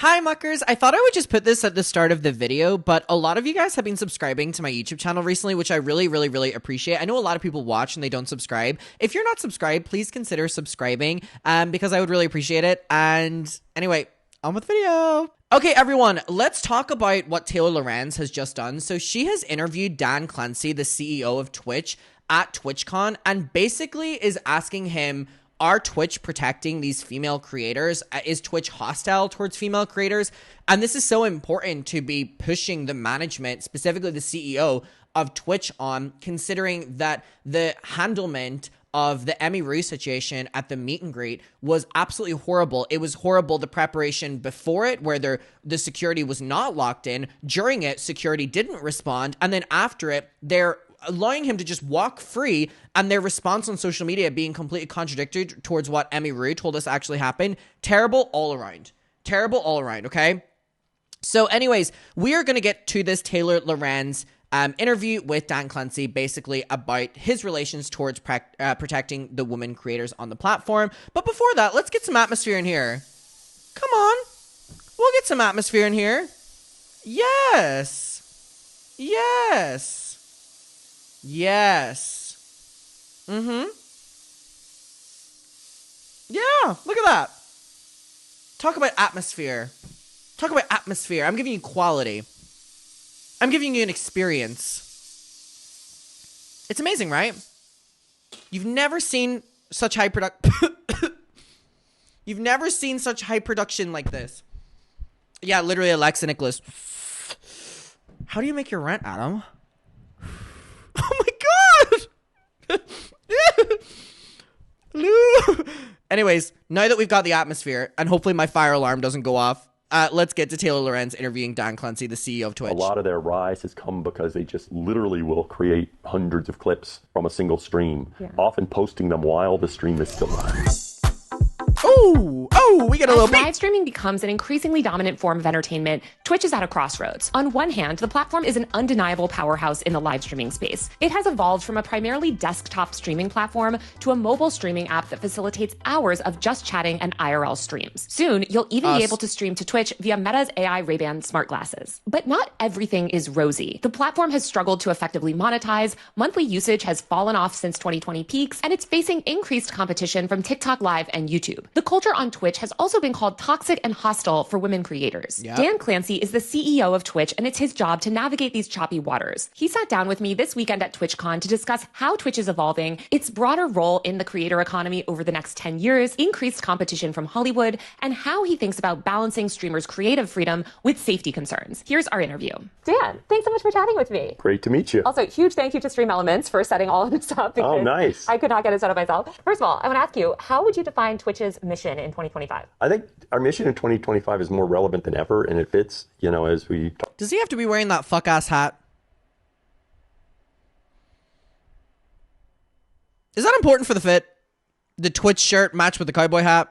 Hi muckers, I thought I would just put this at the start of the video, but a lot of you guys have been subscribing to my YouTube channel recently, which I really appreciate. I know a lot of people watch and they don't subscribe. If you're not subscribed, please consider subscribing, because I would really appreciate it. And anyway, on with the video. Okay, everyone, let's talk about what Taylor Lorenz has just done. So she has interviewed Dan Clancy, the CEO of Twitch, at TwitchCon, and basically is asking him, are Twitch protecting these female creators? Is Twitch hostile towards female creators? And this is so important to be pushing the management, specifically the CEO of Twitch, on, considering that the handlement of the Emiru situation at the meet and greet was absolutely horrible. It was horrible, the preparation before it, where the security was not locked in. During it, security didn't respond. And then after it, they're allowing him to just walk free, and their response on social media being completely contradictory towards what Emiru told us actually happened. Terrible all around. Terrible all around, okay? So anyways, we are going to get to this Taylor Lorenz interview with Dan Clancy, basically about his relations towards protecting the women creators on the platform. But before that, let's get some atmosphere in here. Come on. We'll get some atmosphere in here. Yes. Yes. Yes. Yeah, look at that. Talk about atmosphere. Talk about atmosphere. I'm giving you quality. I'm giving you an experience. It's amazing, right? You've never seen such high You've never seen such high production like this. Yeah, literally, Alexa Nicholas. How do you make your rent, Adam? Oh my god! Hello. Anyways, now that we've got the atmosphere, and hopefully my fire alarm doesn't go off, let's get to Taylor Lorenz interviewing Dan Clancy, the CEO of Twitch. A lot of their rise has come because they just literally will create hundreds of clips from a single stream, often posting them while the stream is still live. Oh, we get a little beat. Live streaming becomes an increasingly dominant form of entertainment, Twitch is at a crossroads. On one hand, the platform is an undeniable powerhouse in the live streaming space. It has evolved from a primarily desktop streaming platform to a mobile streaming app that facilitates hours of just chatting and IRL streams. Soon, you'll even be able to stream to Twitch via Meta's AI Ray-Ban smart glasses. But not everything is rosy. The platform has struggled to effectively monetize, monthly usage has fallen off since 2020 peaks, and it's facing increased competition from TikTok Live and YouTube. The culture on Twitch has also been called toxic and hostile for women creators. Yep. Dan Clancy is the CEO of Twitch, and it's his job to navigate these choppy waters. He sat down with me this weekend at TwitchCon to discuss how Twitch is evolving, its broader role in the creator economy over the next 10 years, increased competition from Hollywood, and how he thinks about balancing streamers' creative freedom with safety concerns. Here's our interview. Dan, thanks so much for chatting with me. Great to meet you. Also, huge thank you to Stream Elements for setting all of this up. Oh, nice. I could not get it set up myself. First of all, I want to ask you, how would you define Twitch's mission in 2025? I think our mission in 2025 is more relevant than ever, and it fits, as we talk. Does he have to be wearing that fuck-ass hat? Is that important for the fit? The Twitch shirt matched with the cowboy hat?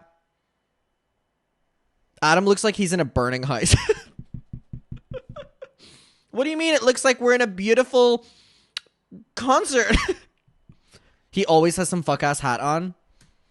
Adam looks like he's in a burning house. What do you mean? It looks like we're in a beautiful concert. He always has some fuck-ass hat on.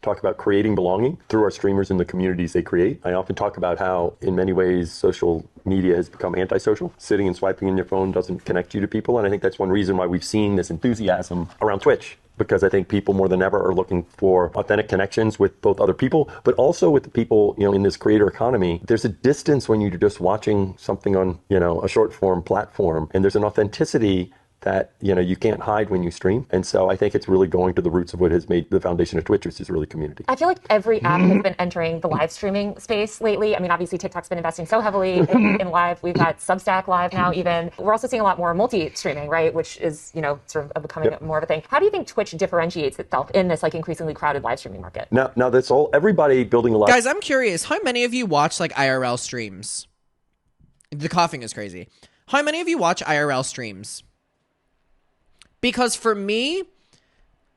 Talk about creating belonging through our streamers and the communities they create. I often talk about how, in many ways, social media has become antisocial. Sitting and swiping in your phone doesn't connect you to people, and I think that's one reason why we've seen this enthusiasm around Twitch, because I think people more than ever are looking for authentic connections with both other people, but also with the people, in this creator economy. There's a distance when you're just watching something on, a short form platform, and there's an authenticity that, you can't hide when you stream. And so I think it's really going to the roots of what has made the foundation of Twitch, which is really community. I feel like every app has been entering the live streaming space lately. I mean, obviously TikTok's been investing so heavily in live. We've got Substack Live now even. We're also seeing a lot more multi-streaming, right? Which is, sort of becoming more of a thing. How do you think Twitch differentiates itself in this increasingly crowded live streaming market? Now that's all, everybody building a live. Guys, I'm curious, how many of you watch IRL streams? The coughing is crazy. How many of you watch IRL streams? Because for me,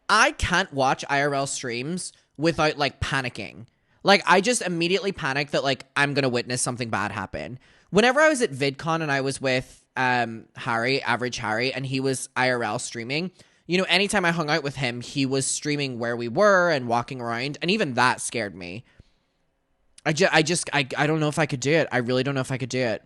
I can't watch IRL streams without panicking. I just immediately panic that I'm going to witness something bad happen. Whenever I was at VidCon and I was with Harry, Average Harry, and he was IRL streaming, anytime I hung out with him, he was streaming where we were and walking around, and even that scared me. I don't know if I could do it. I really don't know if I could do it.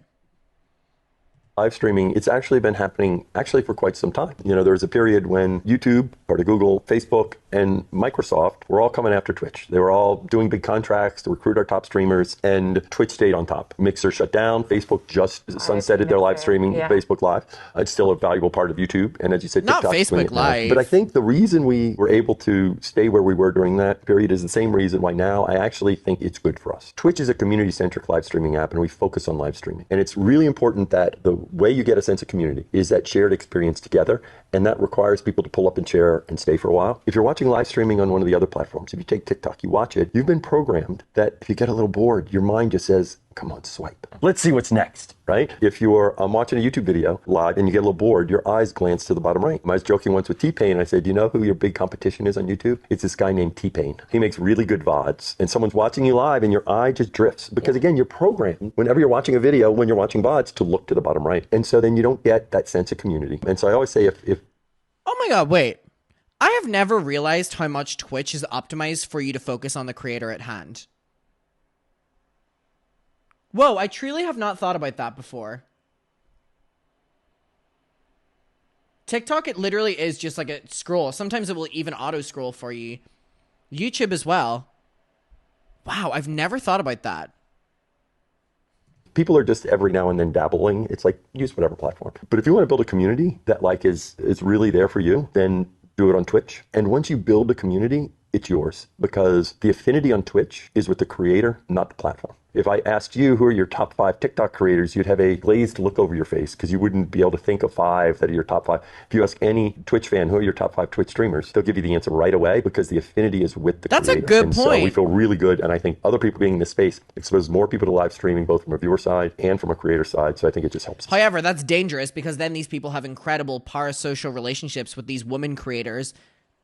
Live streaming, it's actually been happening for quite some time. There was a period when YouTube, part of Google, Facebook, and Microsoft were all coming after Twitch. They were all doing big contracts to recruit our top streamers, and Twitch stayed on top. Mixer shut down. Facebook just sunsetted their live streaming, Facebook Live. It's still a valuable part of YouTube. And as you said, not TikTok's Facebook Live. But I think the reason we were able to stay where we were during that period is the same reason why now I actually think it's good for us. Twitch is a community-centric live streaming app, and we focus on live streaming. And it's really important that the way you get a sense of community is that shared experience together, and that requires people to pull up and share and stay for a while. If you're watching live streaming on one of the other platforms, if you take TikTok, you watch it, you've been programmed that if you get a little bored, your mind just says, come on, swipe. Let's see what's next, right? If you're watching a YouTube video live and you get a little bored, your eyes glance to the bottom right. I was joking once with T-Pain, and I said, do you know who your big competition is on YouTube? It's this guy named T-Pain. He makes really good VODs, and someone's watching you live and your eye just drifts. Because again, you're programmed whenever you're watching a video, when you're watching VODs, to look to the bottom right. And so then you don't get that sense of community. And so I always say if oh my God, wait. I have never realized how much Twitch is optimized for you to focus on the creator at hand. Whoa, I truly have not thought about that before. TikTok, it literally is just like a scroll. Sometimes it will even auto-scroll for you. YouTube as well. Wow, I've never thought about that. people are just every now and then dabbling. It's like, use whatever platform. But if you want to build a community that like is really there for you, then do it on Twitch. And once you build a community, it's yours, because the affinity on Twitch is with the creator, not the platform. If I asked you who are your top 5 TikTok creators, you'd have a glazed look over your face because you wouldn't be able to think of 5 that are your top 5. If you ask any Twitch fan who are your top 5 Twitch streamers, they'll give you the answer right away because the affinity is with the creator. That's a good point. So we feel really good, and I think other people being in this space expose more people to live streaming, both from a viewer side and from a creator side. So I think it just helps. However, that's dangerous because then these people have incredible parasocial relationships with these women creators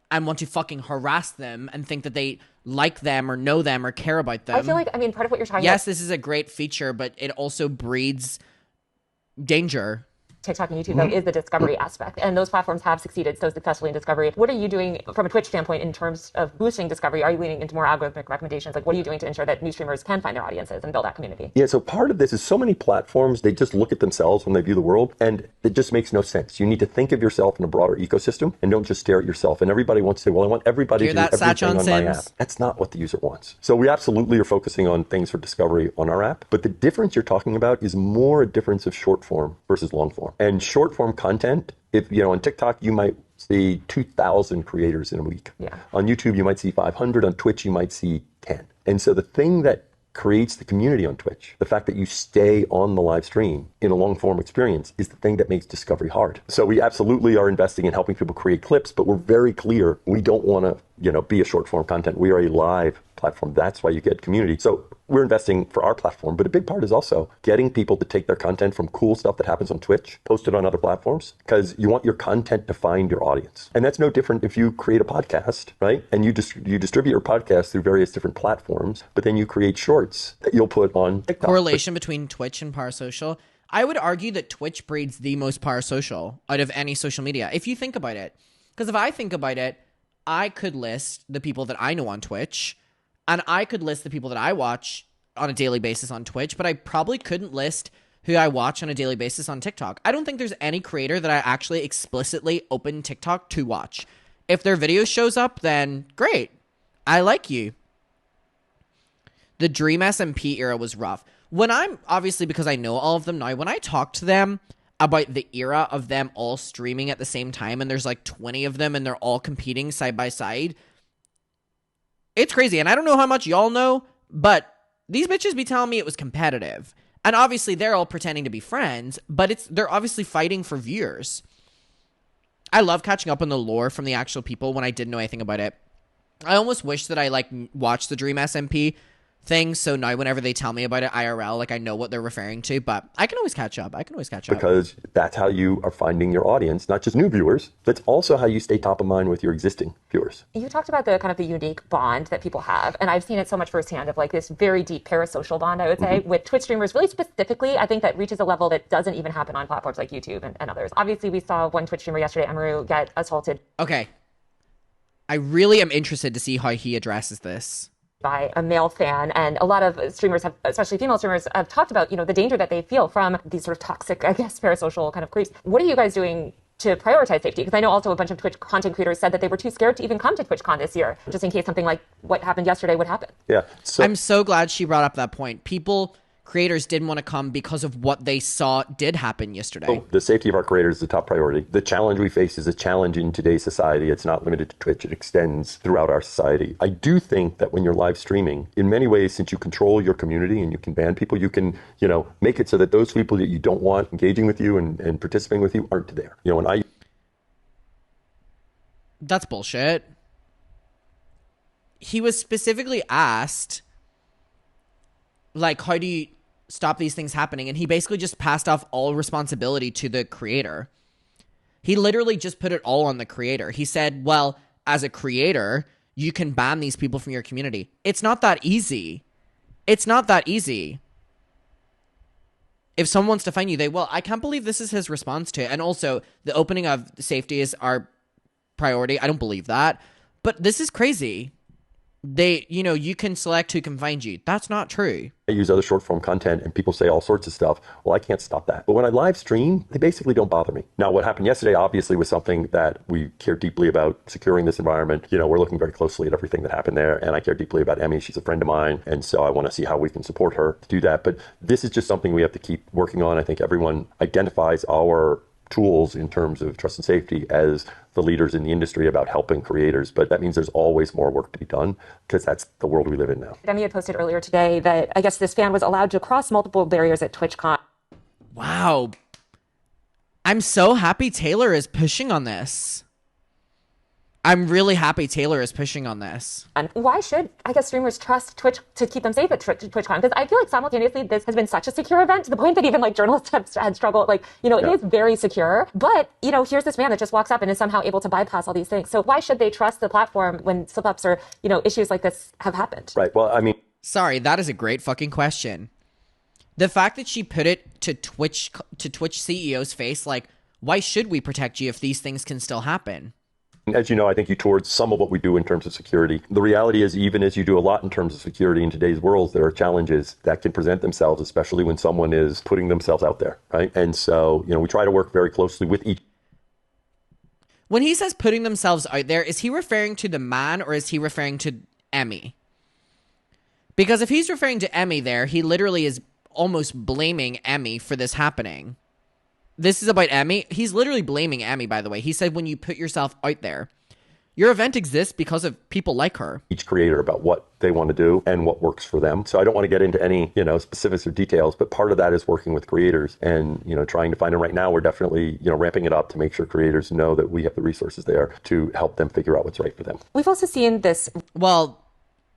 and want to fucking harass them and think that they like them or know them or care about them. I feel like, I mean, part of what you're talking about... Yes, this is a great feature, but it also breeds danger. TikTok and YouTube, though, is the discovery aspect. And those platforms have succeeded so successfully in discovery. What are you doing from a Twitch standpoint in terms of boosting discovery? Are you leaning into more algorithmic recommendations? Like, what are you doing to ensure that new streamers can find their audiences and build that community? Yeah, so part of this is so many platforms, they just look at themselves when they view the world, and it just makes no sense. You need to think of yourself in a broader ecosystem and don't just stare at yourself. And everybody wants to say, well, I want everybody to do everything on my app. That's not what the user wants. So we absolutely are focusing on things for discovery on our app. But the difference you're talking about is more a difference of short form versus long form. And short form content, if on TikTok you might see 2,000 creators in a week. Yeah. On YouTube you might see 500. On Twitch you might see 10. And so the thing that creates the community on Twitch, the fact that you stay on the live stream in a long form experience, is the thing that makes discovery hard. So we absolutely are investing in helping people create clips, but we're very clear we don't want to be a short form content. We are a live platform. That's why you get community. So we're investing for our platform, but a big part is also getting people to take their content from cool stuff that happens on Twitch, post it on other platforms, because you want your content to find your audience. And that's no different if you create a podcast, right? And you distribute your podcast through various different platforms, but then you create shorts that you'll put on TikTok. Correlation between Twitch and parasocial. I would argue that Twitch breeds the most parasocial out of any social media, if you think about it. Because if I think about it, I could list the people that I know on Twitch, and I could list the people that I watch on a daily basis on Twitch, but I probably couldn't list who I watch on a daily basis on TikTok. I don't think there's any creator that I actually explicitly open TikTok to watch. If their video shows up, then great. I like you. The Dream SMP era was rough. When I'm, obviously because I know all of them now, when I talk to them about the era of them all streaming at the same time, and there's like 20 of them and they're all competing side by side, it's crazy. And I don't know how much y'all know, but these bitches be telling me it was competitive. And obviously they're all pretending to be friends, but they're obviously fighting for viewers. I love catching up on the lore from the actual people when I didn't know anything about it. I almost wish that I watched the Dream SMP thing, so now whenever they tell me about it IRL, I know what they're referring to, but I can always catch up. Because that's how you are finding your audience, not just new viewers. That's also how you stay top of mind with your existing viewers. You talked about the kind of the unique bond that people have, and I've seen it so much firsthand of this very deep parasocial bond, I would say, with Twitch streamers. Really specifically, I think that reaches a level that doesn't even happen on platforms like YouTube and others. Obviously, we saw one Twitch streamer yesterday, Emiru, get assaulted. Okay. I really am interested to see how he addresses this. by a male fan. And a lot of streamers have, especially female streamers, have talked about, the danger that they feel from these sort of toxic, I guess, parasocial kind of creeps. What are you guys doing to prioritize safety? Because I know also a bunch of Twitch content creators said that they were too scared to even come to TwitchCon this year, just in case something like what happened yesterday would happen. Yeah. I'm so glad she brought up that point. Creators didn't want to come because of what they saw did happen yesterday. The safety of our creators is the top priority. The challenge we face is a challenge in today's society. It's not limited to Twitch. It extends throughout our society. I do think that when you're live streaming, in many ways, since you control your community and you can ban people, you can, make it so that those people that you don't want engaging with you and participating with you aren't there. That's bullshit. He was specifically asked, how do you stop these things happening? And he basically just passed off all responsibility to the creator. He literally just put it all on the creator. He said, well, as a creator, you can ban these people from your community. It's not that easy. It's not that easy. If someone wants to find you, they will. I can't believe this is his response to it. And also, the opening of safety is our priority. I don't believe that. But this is crazy. You can select who can find you. That's not true. I use other short form content and people say all sorts of stuff. Well, I can't stop that. But when I live stream, they basically don't bother me. Now, what happened yesterday obviously was something that we care deeply about, securing this environment. We're looking very closely at everything that happened there. And I care deeply about Emmy. She's a friend of mine. And so I want to see how we can support her to do that. But this is just something we have to keep working on. I think everyone identifies our tools in terms of trust and safety as the leaders in the industry about helping creators. But that means there's always more work to be done because that's the world we live in now. Demi had posted earlier today that I guess this fan was allowed to cross multiple barriers at TwitchCon. Wow. I'm so happy Taylor is pushing on this. I'm really happy Taylor is pushing on this. And why should, streamers trust Twitch to keep them safe at TwitchCon? Because I feel like simultaneously this has been such a secure event to the point that even journalists have had struggled. It is very secure. But, here's this man that just walks up and is somehow able to bypass all these things. So why should they trust the platform when slip-ups or, issues like this have happened? Right. Well, Sorry, that is a great fucking question. The fact that she put it to Twitch CEO's face, why should we protect you if these things can still happen? As you know, I think you toured some of what we do in terms of security. The reality is, even as you do a lot in terms of security in today's world, there are challenges that can present themselves, especially when someone is putting themselves out there, right? And so, we try to work very closely with each. When he says putting themselves out there, is he referring to the man or is he referring to Emmy? Because if he's referring to Emmy there, he literally is almost blaming Emmy for this happening. This is about Emmy. He's literally blaming Emmy, by the way. He said when you put yourself out there, your event exists because of people like her. Each creator about what they want to do and what works for them. So I don't want to get into any, specifics or details, but part of that is working with creators and, trying to find them. Right now, we're definitely, ramping it up to make sure creators know that we have the resources there to help them figure out what's right for them. We've also seen this. Well,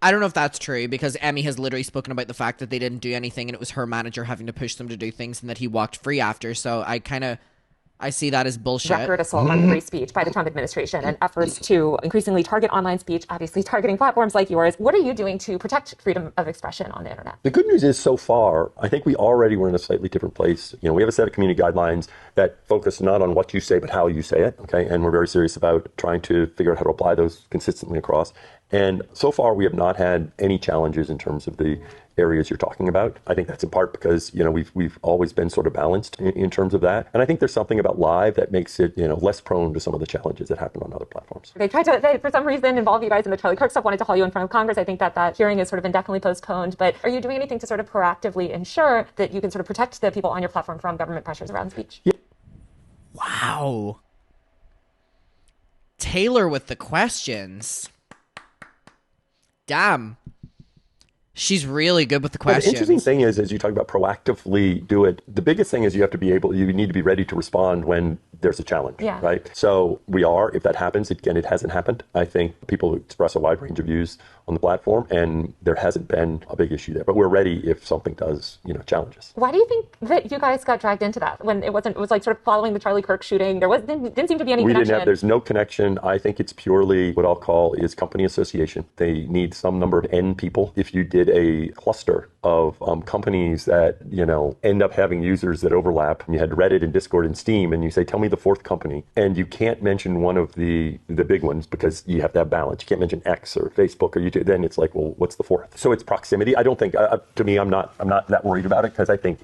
I don't know if that's true because Emmy has literally spoken about the fact that they didn't do anything and it was her manager having to push them to do things and that he walked free after. So I see that as bullshit. Record assault on free speech by the Trump administration and efforts to increasingly target online speech, obviously targeting platforms like yours. What are you doing to protect freedom of expression on the internet? The good news is so far, I think we already were in a slightly different place. We have a set of community guidelines that focus not on what you say, but how you say it. Okay. And we're very serious about trying to figure out how to apply those consistently across. And so far, we have not had any challenges in terms of the areas you're talking about. I think that's in part because, we've always been sort of balanced in terms of that. And I think there's something about live that makes it, less prone to some of the challenges that happen on other platforms. They tried to, for some reason, involve you guys in the Charlie Kirk stuff, wanted to haul you in front of Congress. I think that hearing is sort of indefinitely postponed. But are you doing anything to sort of proactively ensure that you can sort of protect the people on your platform from government pressures around speech? Yeah. Wow. Taylor with the questions. Damn. She's really good with the questions. The interesting thing is, as you talk about proactively do it, the biggest thing is you need to be ready to respond when there's a challenge, right? So we are, if that happens, again, it hasn't happened. I think people express a wide range of views on the platform and there hasn't been a big issue there, but we're ready if something does, challenge us. Why do you think that you guys got dragged into that when it was like sort of following the Charlie Kirk shooting? Didn't seem to be any connection. There's no connection. I think it's purely what I'll call is company association. They need some number of N people. If you did a cluster of companies that, end up having users that overlap. You had Reddit and Discord and Steam, and you say, tell me the fourth company. And you can't mention one of the big ones because you have to have balance. You can't mention X or Facebook or YouTube. Then it's like, well, what's the fourth? So it's proximity. I don't think, to me, I'm not that worried about it because I think,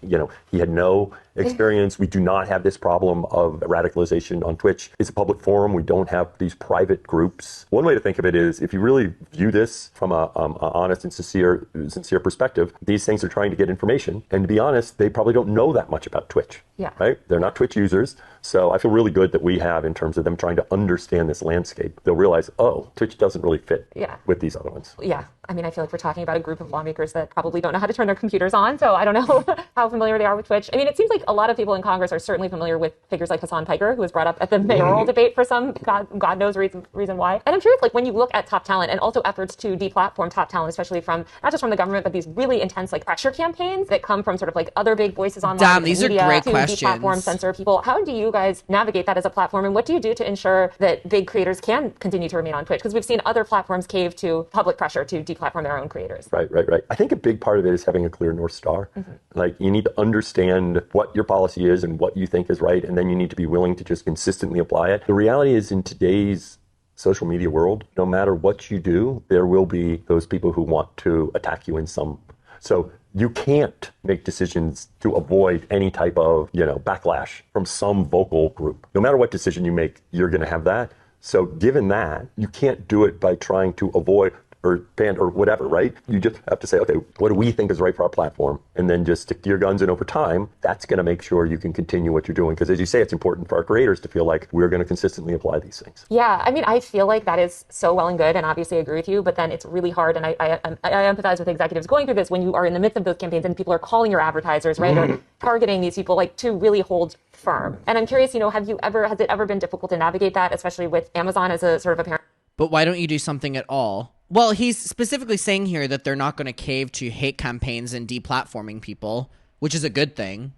he had no experience. We do not have this problem of radicalization on Twitch. It's a public forum. We don't have these private groups. One way to think of it is if you really view this from a honest and sincere perspective, these things are trying to get information. And to be honest, they probably don't know that much about Twitch. Yeah. Right? They're not Twitch users. So I feel really good that we have in terms of them trying to understand this landscape. They'll realize, oh, Twitch doesn't really fit with these other ones. Yeah. I mean, I feel like we're talking about a group of lawmakers that probably don't know how to turn their computers on. So I don't know how familiar they are with Twitch. I mean, it seems like a lot of people in Congress are certainly familiar with figures like Hassan Piker, who was brought up at the mayoral debate for some God knows reason why. And I'm curious, like when you look at top talent and also efforts to deplatform top talent, especially from not just from the government, but these really intense like pressure campaigns that come from sort of like other big voices online. Damn, these are great to questions. Deplatform, censor people. How do you guys navigate that as a platform, and what do you do to ensure that big creators can continue to remain on Twitch? Because we've seen other platforms cave to public pressure to deplatform their own creators. Right. I think a big part of it is having a clear North Star. Like you need to understand what your policy is and what you think is right, and then you need to be willing to just consistently apply it. The reality is in today's social media world, no matter what you do, there will be those people who want to attack you in some. So you can't make decisions to avoid any type of, backlash from some vocal group. No matter what decision you make, you're going to have that. So given that, you can't do it by trying to avoid or ban or whatever, right? You just have to say, okay, what do we think is right for our platform? And then just stick to your guns. And over time, that's going to make sure you can continue what you're doing. Because as you say, it's important for our creators to feel like we're going to consistently apply these things. Yeah, I mean, I feel like that is so well and good, and obviously I agree with you, but then it's really hard, and I empathize with executives going through this when you are in the midst of those campaigns and people are calling your advertisers, right, or targeting these people, like, to really hold firm. And I'm curious, has it ever been difficult to navigate that, especially with Amazon as a sort of a parent? But why don't you do something at all? Well, he's specifically saying here that they're not going to cave to hate campaigns and deplatforming people, which is a good thing.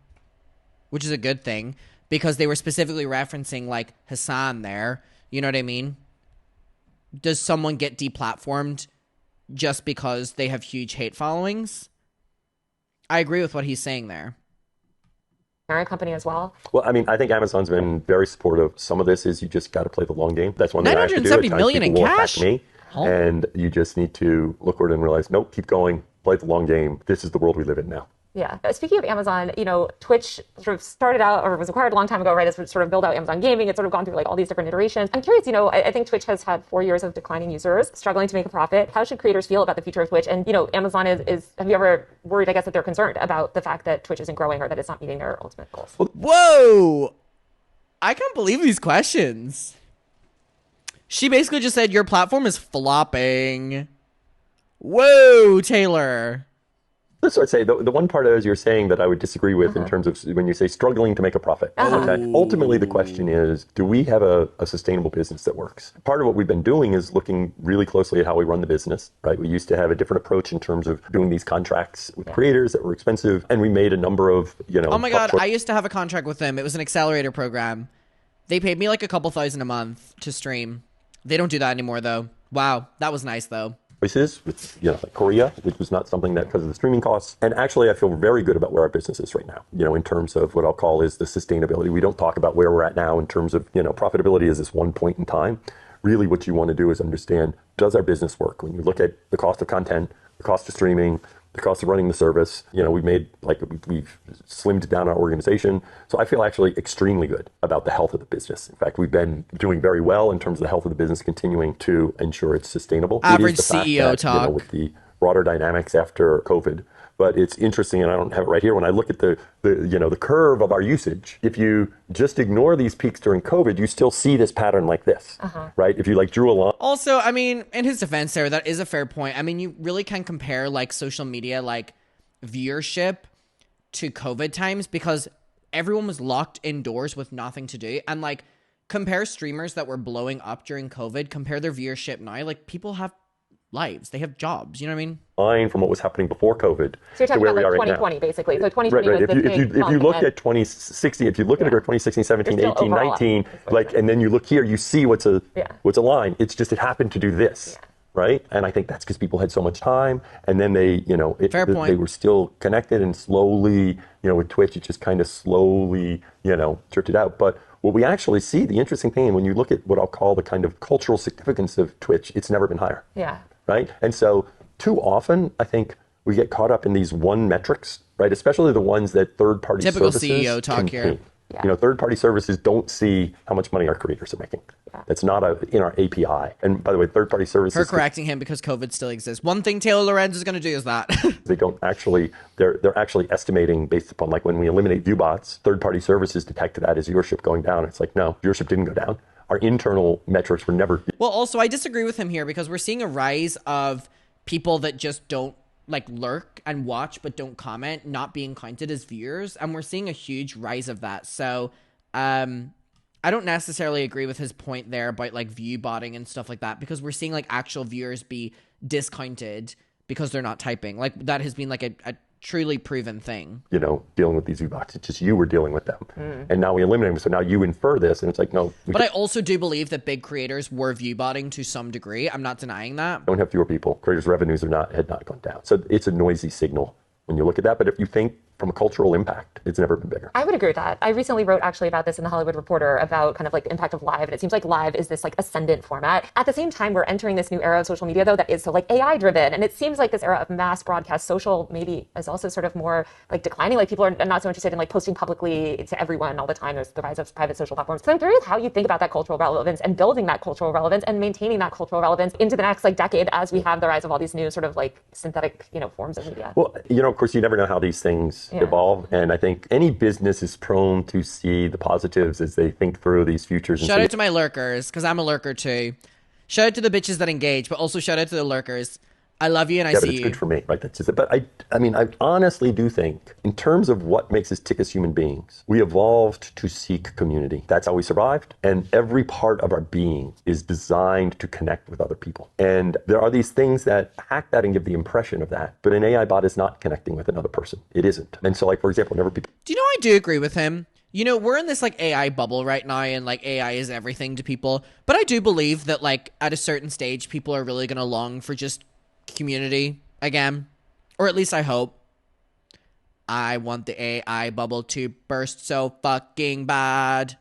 Because they were specifically referencing, like, Hassan there. You know what I mean? Does someone get deplatformed just because they have huge hate followings? I agree with what he's saying there. Parent company as well. Well, I mean, I think Amazon's been very supportive. Some of this is you just got to play the long game. That's one thing I have to do. $970 million in cash. And you just need to look forward and realize, nope, keep going, play the long game. This is the world we live in now. Yeah. Speaking of Amazon, Twitch sort of started out, or was acquired a long time ago, right, as sort of build out Amazon Gaming. It's sort of gone through like all these different iterations. I'm curious, I think Twitch has had 4 years of declining users, struggling to make a profit. How should creators feel about the future of Twitch? And, Amazon is have you ever worried, I guess, that they're concerned about the fact that Twitch isn't growing or that it's not meeting their ultimate goals? Whoa! I can't believe these questions. She basically just said, your platform is flopping. Whoa, Taylor. So I'd say the one part, as you're saying, that I would disagree with in terms of when you say struggling to make a profit. Okay. Ultimately, the question is, do we have a sustainable business that works? Part of what we've been doing is looking really closely at how we run the business, right? We used to have a different approach in terms of doing these contracts with creators that were expensive, and we made a number of, Oh my God, I used to have a contract with them. It was an accelerator program. They paid me like a couple $1,000 a month to stream. They don't do that anymore, though. Wow, that was nice, though. Choices with like Korea, which was not something that because of the streaming costs. And actually, I feel very good about where our business is right now. In terms of what I'll call is the sustainability. We don't talk about where we're at now in terms of profitability is this one point in time. Really, what you want to do is understand, does our business work? When you look at the cost of content, the cost of streaming, the cost of running the service, we've slimmed down our organization. So I feel actually extremely good about the health of the business. In fact, we've been doing very well in terms of the health of the business, continuing to ensure it's sustainable. Average CEO talk. With the broader dynamics after COVID. But it's interesting, and I don't have it right here. When I look at the curve of our usage, if you just ignore these peaks during COVID, you still see this pattern like this, right? If you drew a line. Also, I mean, in his defense there, that is a fair point. I mean, you really can compare social media, viewership to COVID times because everyone was locked indoors with nothing to do. And compare streamers that were blowing up during COVID, compare their viewership now. People have lives. They have jobs. You know what I mean? Line from what was happening before COVID. So you're talking to where about we are 2020, right basically. So 2020 right. was If you look at 2016, if you look at it 2016, 17, 18, 19, and then you look here, you see what's a line. It's just it happened to do this. right? And I think that's because people had so much time, and then they, Fair point. they were still connected, and slowly, with Twitch, it just kind of slowly, drifted out. But what we actually see, the interesting thing, when you look at what I'll call the kind of cultural significance of Twitch, it's never been higher. Yeah. Right? And so too often, I think we get caught up in these one metrics, right? Especially the ones that third-party Typical services CEO talk can here. see. Yeah. Third-party services don't see how much money our creators are making. Yeah. That's not in our API. And by the way, third-party services... Her correcting him because COVID still exists. One thing Taylor Lorenz is going to do is that. They don't actually... They're actually estimating based upon, like, when we eliminate viewbots, third-party services detect that as viewership going down. It's like, no, viewership didn't go down. Our internal metrics were never... Well, also, I disagree with him here because we're seeing a rise of people that just don't lurk and watch but don't comment, not being counted as viewers, and we're seeing a huge rise of that. So I don't necessarily agree with his point there about view botting and stuff like that, because we're seeing actual viewers be discounted because they're not typing. That has been a truly proven thing. Dealing with these viewbots. It's just you were dealing with them. And now we eliminate them. So now you infer this, and it's like, no. But I also do believe that big creators were viewbotting to some degree. I'm not denying that. Don't have fewer people. Creators' revenues had not gone down. So it's a noisy signal when you look at that. But if you think from a cultural impact, it's never been bigger. I would agree with that. I recently wrote actually about this in the Hollywood Reporter about kind of the impact of live. And it seems like live is this ascendant format. At the same time, we're entering this new era of social media, though, that is so AI driven. And it seems like this era of mass broadcast social maybe is also sort of more declining. People are not so interested in posting publicly to everyone all the time. There's the rise of private social platforms. So I'm curious how you think about that cultural relevance and building that cultural relevance and maintaining that cultural relevance into the next decade as we have the rise of all these new sort of synthetic, forms of media. Well, of course, you never know how these things evolve. And I think any business is prone to see the positives as they think through these futures. Shout out to my lurkers, because I'm a lurker too. Shout out to the bitches that engage, but also shout out to the lurkers. I love you and I see you. Yeah, but it's good for me, right? That's just it. But I honestly do think, in terms of what makes us tick as human beings, we evolved to seek community. That's how we survived. And every part of our being is designed to connect with other people. And there are these things that hack that and give the impression of that. But an AI bot is not connecting with another person. It isn't. And so, for example, whenever people... Do you know, I do agree with him. We're in this AI bubble right now, and AI is everything to people. But I do believe that at a certain stage, people are really going to long for just community again, or at least I hope. I want the AI bubble to burst so fucking bad.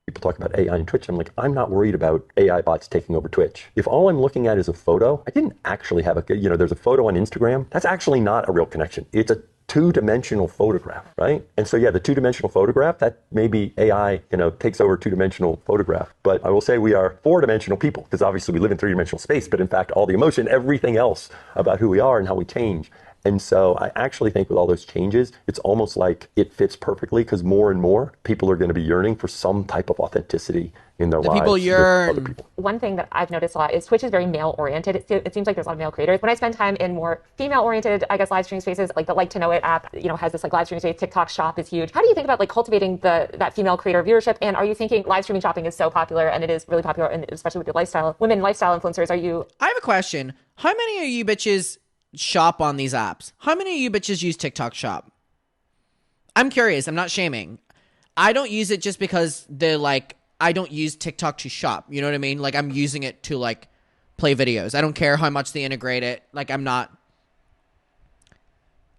People talk about AI and Twitch. I'm like, I'm not worried about AI bots taking over Twitch. If all I'm looking at is a photo, I didn't actually have there's a photo on Instagram. That's actually not a real connection. It's a two-dimensional photograph, right? And so, the two-dimensional photograph, that maybe AI, takes over two-dimensional photograph. But I will say we are four-dimensional people, because obviously we live in three-dimensional space, but in fact, all the emotion, everything else about who we are and how we change. And so I actually think with all those changes, it's almost like it fits perfectly, because more and more people are going to be yearning for some type of authenticity in their lives. People yearn. With other people. One thing that I've noticed a lot is Twitch is very male-oriented. It seems like there's a lot of male creators. When I spend time in more female-oriented, live stream spaces, the Like to Know It app, has this live stream space. TikTok Shop is huge. How do you think about cultivating that female creator viewership? And are you thinking live streaming shopping is so popular, and it is really popular, and especially with the women lifestyle influencers? I have a question. How many of you bitches shop on these apps? How many of you bitches use TikTok Shop? I'm curious. I'm not shaming. I don't use it just because I don't use TikTok to shop. You know what I mean? I'm using it to play videos. I don't care how much they integrate it.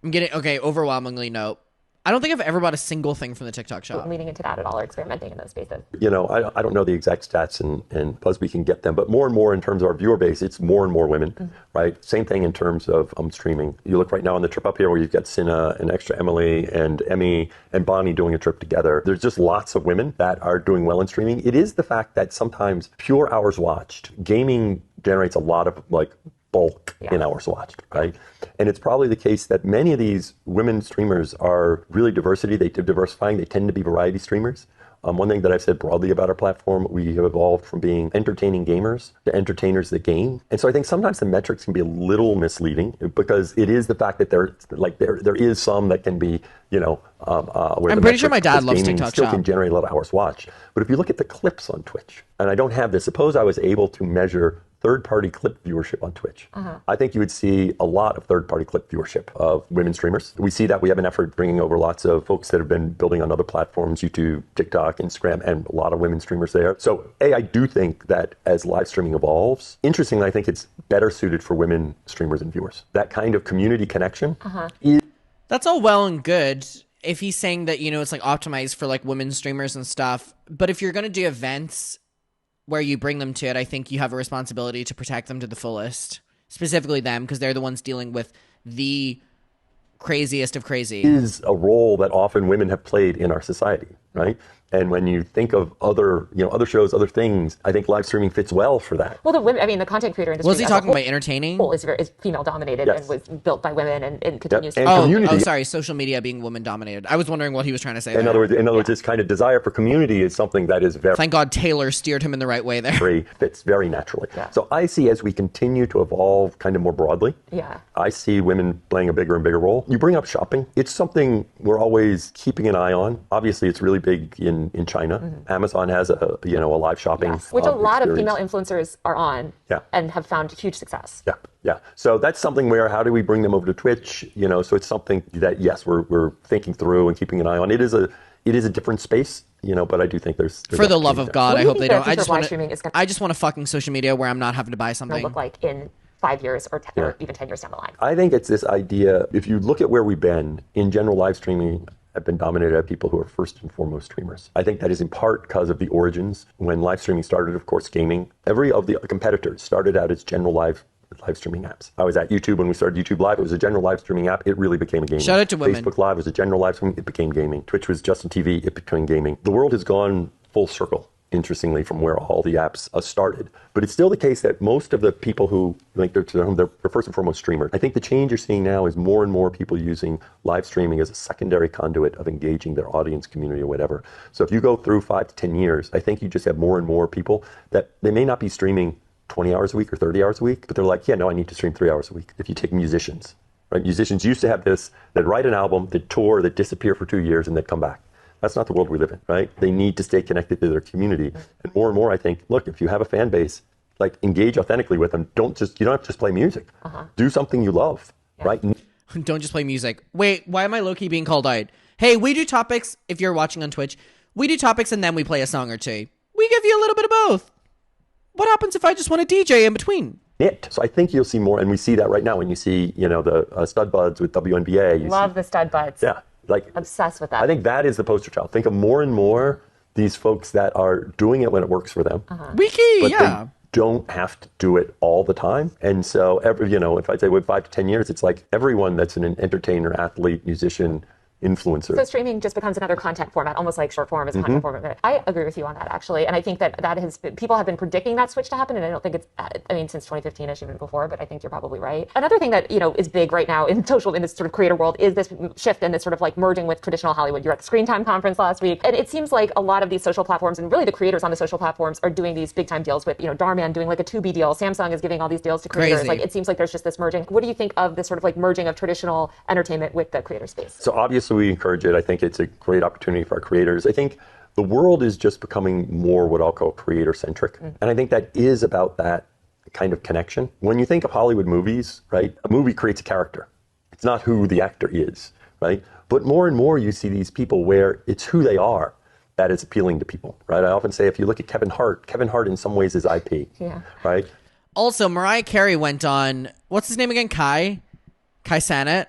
Overwhelmingly no. I don't think I've ever bought a single thing from the TikTok Shop. Leaning into that at all, or experimenting in those spaces? I don't know the exact stats, and Buzzbee can get them, but more and more in terms of our viewer base, it's more and more women, right? Same thing in terms of streaming. You look right now on the trip up here where you've got Cinna and Extra Emily and Emmy and Bonnie doing a trip together. There's just lots of women that are doing well in streaming. It is the fact that sometimes pure hours watched, gaming generates a lot of bulk in hours watched, right? And it's probably the case that many of these women streamers are really diversifying. They tend to be variety streamers. One thing that I've said broadly about our platform, we have evolved from being entertaining gamers to entertainers that game. And so I think sometimes the metrics can be a little misleading, because it is the fact that there is some that can be, where I'm pretty sure my dad loves TikTok still Shop. Can generate a lot of hours watched. But if you look at the clips on Twitch, and I don't have this, suppose I was able to measure third-party clip viewership on Twitch. I think you would see a lot of third-party clip viewership of women streamers. We see that we have an effort bringing over lots of folks that have been building on other platforms, YouTube, TikTok, Instagram, and a lot of women streamers there. So I do think that as live streaming evolves, interestingly, I think it's better suited for women streamers and viewers. That kind of community connection is... That's all well and good if he's saying that, you know, it's like optimized for like women streamers and stuff. But if you're going to do events where you bring them to it, I think you have a responsibility to protect them to the fullest. Specifically them, because they're the ones dealing with the craziest of crazy. Is a role that often women have played in our society, right? And when you think of other, other shows, other things, I think live streaming fits well for that. Well, the content creator industry. Was he talking about entertaining? Is female dominated and was built by women and continues and to. community. Sorry, social media being woman dominated. I was wondering what he was trying to say. In other words, this kind of desire for community is something that is very. Thank God Taylor steered him in the right way there. Fits very naturally. Yeah. So I see as we continue to evolve kind of more broadly, I see women playing a bigger and bigger role. You bring up shopping. It's something we're always keeping an eye on. Obviously, it's really big in China. Amazon has a live shopping which a lot experience. of female influencers are on and have found huge success. Yeah. So that's something where how do we bring them over to Twitch? So it's something that yes, we're thinking through and keeping an eye on. It is a different space, but I do think there's for the love of God, I hope they don't. I just want a fucking social media where I'm not having to buy something. Look like in 5 years or even 10 years down the line. I think it's this idea. If you look at where we've been in general, live streaming have been dominated by people who are first and foremost streamers. I think that is in part because of the origins. When live streaming started, of course, gaming. Every of the competitors started out as general live streaming apps. I was at YouTube when we started YouTube Live. It was a general live streaming app. It really became a gaming. Shout out to women. Facebook Live was a general live streaming. It became gaming. Twitch was just on TV. It became gaming. The world has gone full circle, interestingly, from where all the apps started. But it's still the case that most of the people who, they're first and foremost streamers. I think the change you're seeing now is more and more people using live streaming as a secondary conduit of engaging their audience, community, or whatever. So if you go through 5 to 10 years, I think you just have more and more people that they may not be streaming 20 hours a week or 30 hours a week, but they're like, I need to stream 3 hours a week. If you take musicians, right? Musicians used to have this, they'd write an album, they'd tour, they'd disappear for 2 years, and they'd come back. That's not the world we live in, right? They need to stay connected to their community. And more, I think, look, if you have a fan base, engage authentically with them. You don't have to just play music. Do something you love, right? Don't just play music. Wait, why am I low-key being called out? Hey, we do topics, if you're watching on Twitch, we do topics and then we play a song or two. We give you a little bit of both. What happens if I just want to DJ in between? So I think you'll see more, and we see that right now when you see, the stud buds with WNBA. Love the stud buds. Yeah. Obsessed with that. I think that is the poster child. Think of more and more these folks that are doing it when it works for them. Wiki, but they don't have to do it all the time. And so if I'd say with 5 to 10 years, it's like everyone that's an entertainer, athlete, musician, influencer. So streaming just becomes another content format, almost like short form is a content format. I agree with you on that, actually. And I think that people have been predicting that switch to happen. And I don't think it's, since 2015-ish, even before, but I think you're probably right. Another thing that, is big right now in this sort of creator world is this shift and this sort of merging with traditional Hollywood. You're at the Screen Time conference last week. And it seems like a lot of these social platforms and really the creators on the social platforms are doing these big time deals with, Darman doing a Tubi deal. Samsung is giving all these deals to creators. Crazy. It seems like there's just this merging. What do you think of this sort of merging of traditional entertainment with the creator space? So obviously we encourage it. I think it's a great opportunity for our creators. I think the world is just becoming more what I'll call creator-centric. And I think that is about that kind of connection. When you think of Hollywood movies, right, a movie creates a character. It's not who the actor is, right? But more and more you see these people where it's who they are that is appealing to people, right? I often say if you look at Kevin Hart in some ways is IP, right? Also, Mariah Carey went on, what's his name again? Kai Cenat.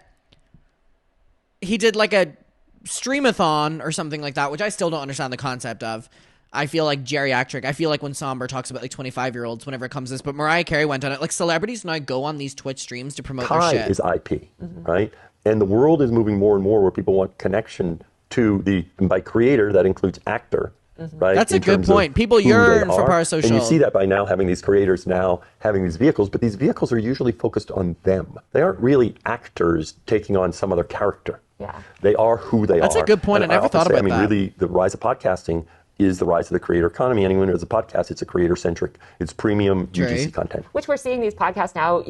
He did a streamathon or something like that, which I still don't understand the concept of. I feel like geriatric. I feel like when Somber talks about 25-year-olds whenever it comes to this, but Mariah Carey went on it. Celebrities now go on these Twitch streams to promote their shit. Is IP, right? And the world is moving more and more where people want connection to and by creator, that includes actor, right? That's a good point. People yearn for parasocial. And you see that by now having these creators now having these vehicles, but these vehicles are usually focused on them. They aren't really actors taking on some other character. Yeah. They are who they are. That's a good point. I never thought about that. Really, the rise of podcasting is the rise of the creator economy. Anyone who has a podcast, it's a creator-centric, it's premium UGC content. Which we're seeing these podcasts now,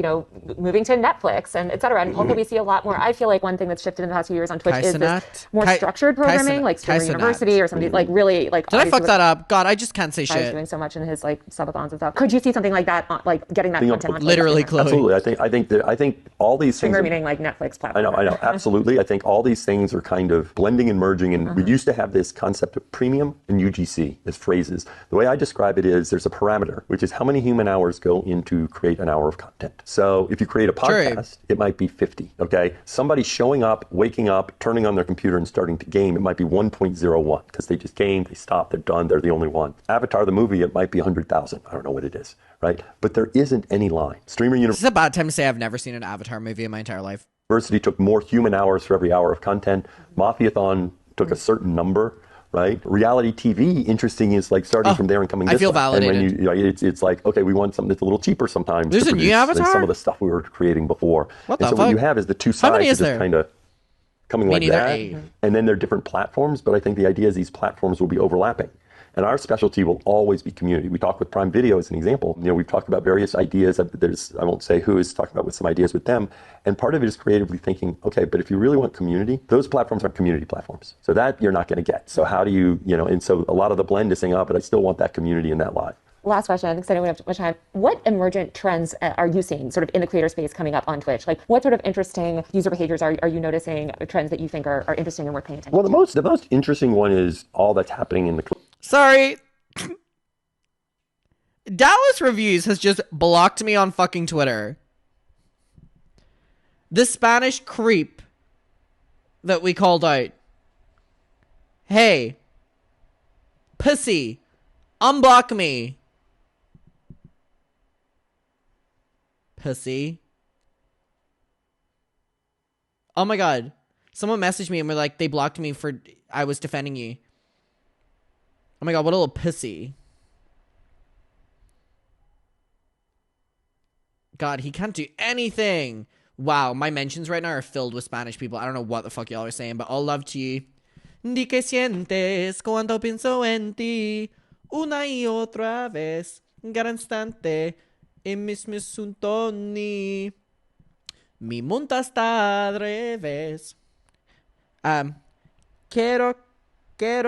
moving to Netflix and et cetera. And also we see a lot more. I feel like one thing that's shifted in the past few years on Twitch is this more structured programming, like Streamer University or something like really like. Did I fuck that up? God, I just can't say shit. He's doing so much in his like subathons and stuff. Could you see something like that, like getting that content on literally, Chloe? Absolutely. I think all these things. Streamer meaning like Netflix platform. I know. Absolutely. I think all these things are kind of blending and merging. And we used to have this concept of premium and UGC as phrases. The way I describe it is there's a parameter, which is how many human hours go into create an hour of content. So if you create a podcast, it might be 50. Okay. Somebody showing up, waking up, turning on their computer and starting to game, it might be 1.01 because they just gamed, they stopped, they're done, they're the only one. Avatar the movie, it might be 100,000. I don't know what it is, right? But there isn't any line. Streamer University. This is a bad time to say I've never seen an Avatar movie in my entire life. University took more human hours for every hour of content. Mafiathon took a certain number, right? Reality TV, interesting, is like starting from there and coming this way. I feel validated. And when it's like, okay, we want something that's a little cheaper sometimes. There's a new Avatar? Than some of the stuff we were creating before. What the fuck? What you have is the two sides is just kind of coming like that. And then they're different platforms, but I think the idea is these platforms will be overlapping. And our specialty will always be community. We talk with Prime Video as an example. We've talked about various ideas. I won't say who is talking about with some ideas with them. And part of it is creatively thinking, okay, but if you really want community, those platforms are community platforms. So that you're not going to get. So how do you, and so a lot of the blend is saying, but I still want that community in that live. Last question, because I don't have much time. What emergent trends are you seeing sort of in the creator space coming up on Twitch? Like what sort of interesting user behaviors are you noticing, trends that you think are interesting and worth paying attention to? Well, the most interesting one is all that's happening in the... Sorry. Dallas Reviews has just blocked me on fucking Twitter. The Spanish creep that we called out. Hey. Pussy. Unblock me. Pussy. Oh my god. Someone messaged me and were like, they blocked me for I was defending you. Oh my god, what a little pussy. God, he can't do anything. Wow, my mentions right now are filled with Spanish people. I don't know what the fuck y'all are saying, but all love to you. Di que sientes cuando pienso en ti una y otra vez cada instante en mis suntoni mi mundo está al revés. Quiero que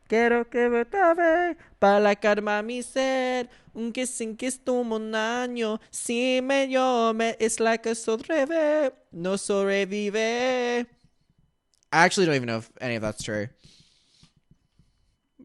quiero que vote para calmar mi sed. Un kissing kiss tuvo un año. Si me llame, it's like a sobrevive. No sobrevive. I actually don't even know if any of that's true.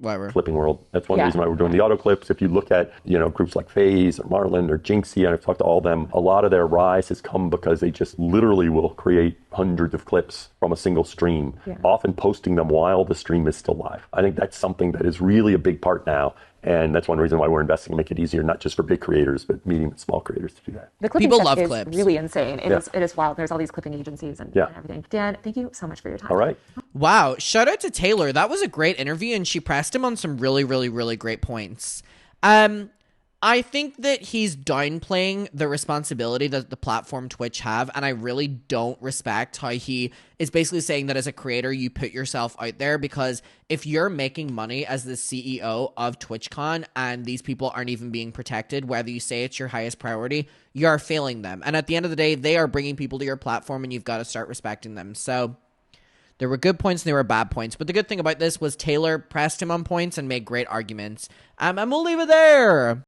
Whatever. Clipping world. That's one reason why we're doing the auto clips. If you look at, groups like FaZe or Marlin or Jinxie, and I've talked to all of them, a lot of their rise has come because they just literally will create hundreds of clips from a single stream, often posting them while the stream is still live. I think that's something that is really a big part now. And that's one reason why we're investing to make it easier, not just for big creators, but medium and small creators to do that. The clipping People love is clips. Really insane. It is wild. There's all these clipping agencies and everything. Dan, thank you so much for your time. All right. Wow. Shout out to Taylor. That was a great interview, and she pressed him on some really, really, really great points. I think that he's downplaying the responsibility that the platform Twitch have, and I really don't respect how he is basically saying that as a creator, you put yourself out there, because if you're making money as the CEO of TwitchCon and these people aren't even being protected, whether you say it's your highest priority, you are failing them. And at the end of the day, they are bringing people to your platform, and you've got to start respecting them. So there were good points and there were bad points. But the good thing about this was Taylor pressed him on points and made great arguments. And we'll leave it there.